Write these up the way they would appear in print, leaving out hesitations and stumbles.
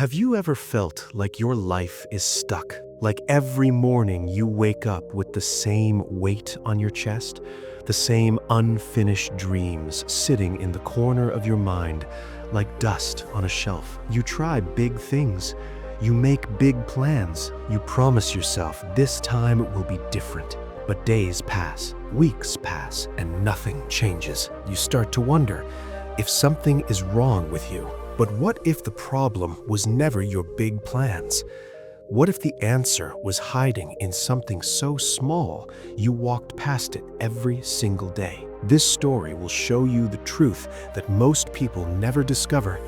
Have you ever felt like your life is stuck? Like every morning you wake up with the same weight on your chest? The same unfinished dreams sitting in the corner of your mind like dust on a shelf? You try big things. You make big plans. You promise yourself this time it will be different. But days pass, weeks pass, and nothing changes. You start to wonder if something is wrong with you. But what if the problem was never your big plans? What if the answer was hiding in something so small you walked past it every single day? This story will show you the truth that most people never discover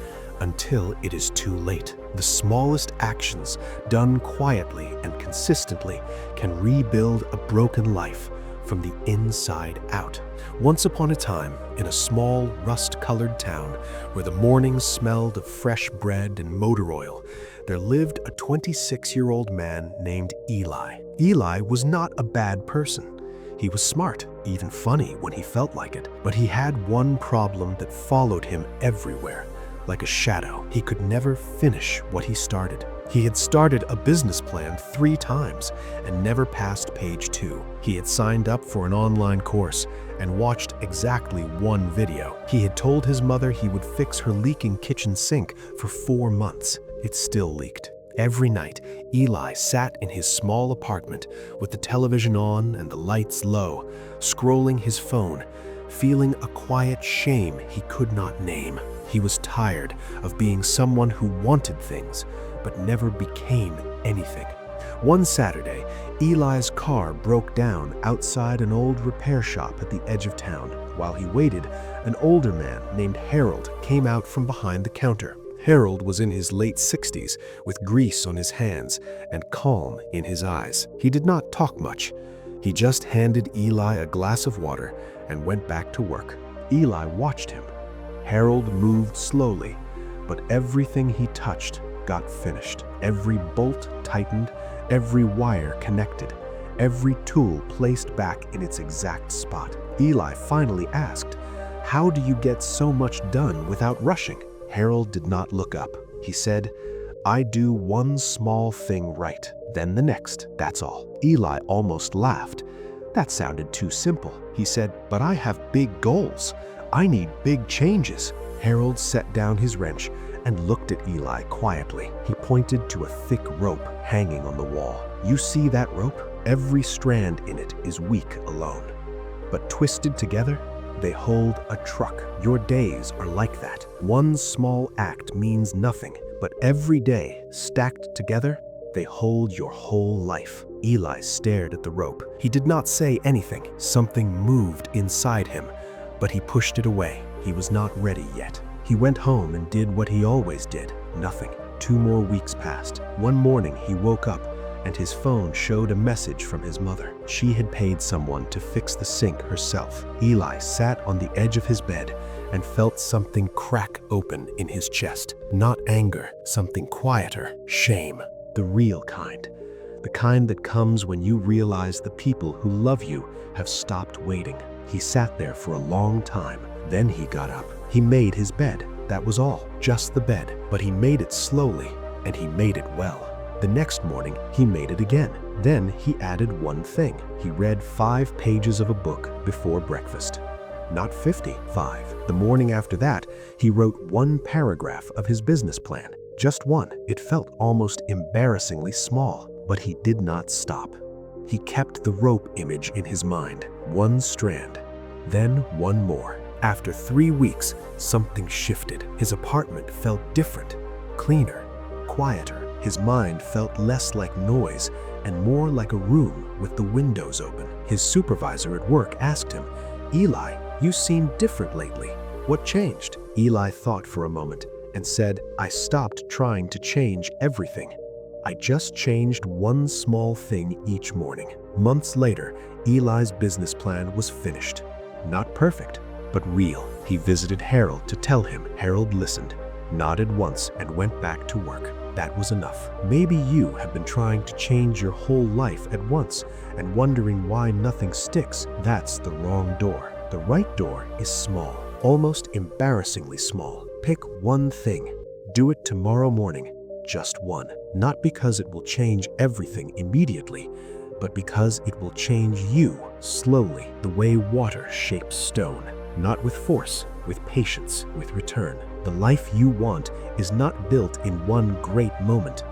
until it is too late. The smallest actions done quietly and consistently can rebuild a broken life from the inside out. Once upon a time, in a small, rust-colored town where the mornings smelled of fresh bread and motor oil, there lived a 26-year-old man named Eli. Eli was not a bad person. He was smart, even funny when he felt like it. But he had one problem that followed him everywhere, like a shadow. He could never finish what he started. He had started a business plan 3 times and never passed page 2. He had signed up for an online course and watched exactly 1 video. He had told his mother he would fix her leaking kitchen sink for 4 months. It still leaked. Every night, Eli sat in his small apartment with the television on and the lights low, scrolling his phone, feeling a quiet shame he could not name. He was tired of being someone who wanted things, but never became anything. One Saturday, Eli's car broke down outside an old repair shop at the edge of town. While he waited, an older man named Harold came out from behind the counter. Harold was in his late 60s, with grease on his hands and calm in his eyes. He did not talk much. He just handed Eli a glass of water and went back to work. Eli watched him. Harold moved slowly, but everything he touched got finished. Every bolt tightened, every wire connected, every tool placed back in its exact spot. Eli finally asked, "How do you get so much done without rushing?" Harold did not look up. He said, "I do one small thing right, then the next, that's all." Eli almost laughed. "That sounded too simple." He said, "But I have big goals. I need big changes." Harold set down his wrench and looked at Eli quietly. He pointed to a thick rope hanging on the wall. "You see that rope? Every strand in it is weak alone, but twisted together, they hold a truck. Your days are like that. One small act means nothing, but every day, stacked together, they hold your whole life." Eli stared at the rope. He did not say anything. Something moved inside him, but he pushed it away. He was not ready yet. He went home and did what he always did, nothing. 2 more weeks passed. One morning he woke up and his phone showed a message from his mother. She had paid someone to fix the sink herself. Eli sat on the edge of his bed and felt something crack open in his chest. Not anger, something quieter, shame. The real kind. The kind that comes when you realize the people who love you have stopped waiting. He sat there for a long time. Then he got up. He made his bed. That was all, just the bed. But he made it slowly, and he made it well. The next morning, he made it again. Then he added one thing. He read 5 pages of a book before breakfast. Not 50, 5. The morning after that, he wrote 1 paragraph of his business plan. Just 1. It felt almost embarrassingly small, but he did not stop. He kept the rope image in his mind. 1 strand, then 1 more. After 3 weeks, something shifted. His apartment felt different, cleaner, quieter. His mind felt less like noise and more like a room with the windows open. His supervisor at work asked him, "Eli, you seem different lately. What changed?" Eli thought for a moment and said, "I stopped trying to change everything. I just changed 1 small thing each morning." Months later, Eli's business plan was finished. Not perfect, but real. He visited Harold to tell him. Harold listened, nodded once, and went back to work. That was enough. Maybe you have been trying to change your whole life at once and wondering why nothing sticks. That's the wrong door. The right door is small, almost embarrassingly small. Pick one thing. Do it tomorrow morning. just one. Not because it will change everything immediately, but because it will change you slowly, the way water shapes stone. Not with force, with patience, with return. The life you want is not built in one great moment.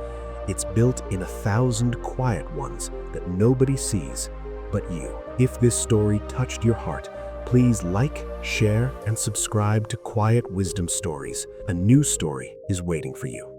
It's built in 1,000 quiet ones that nobody sees but you. If this story touched your heart, please like, share, and subscribe to Quiet Wisdom Stories. A new story is waiting for you.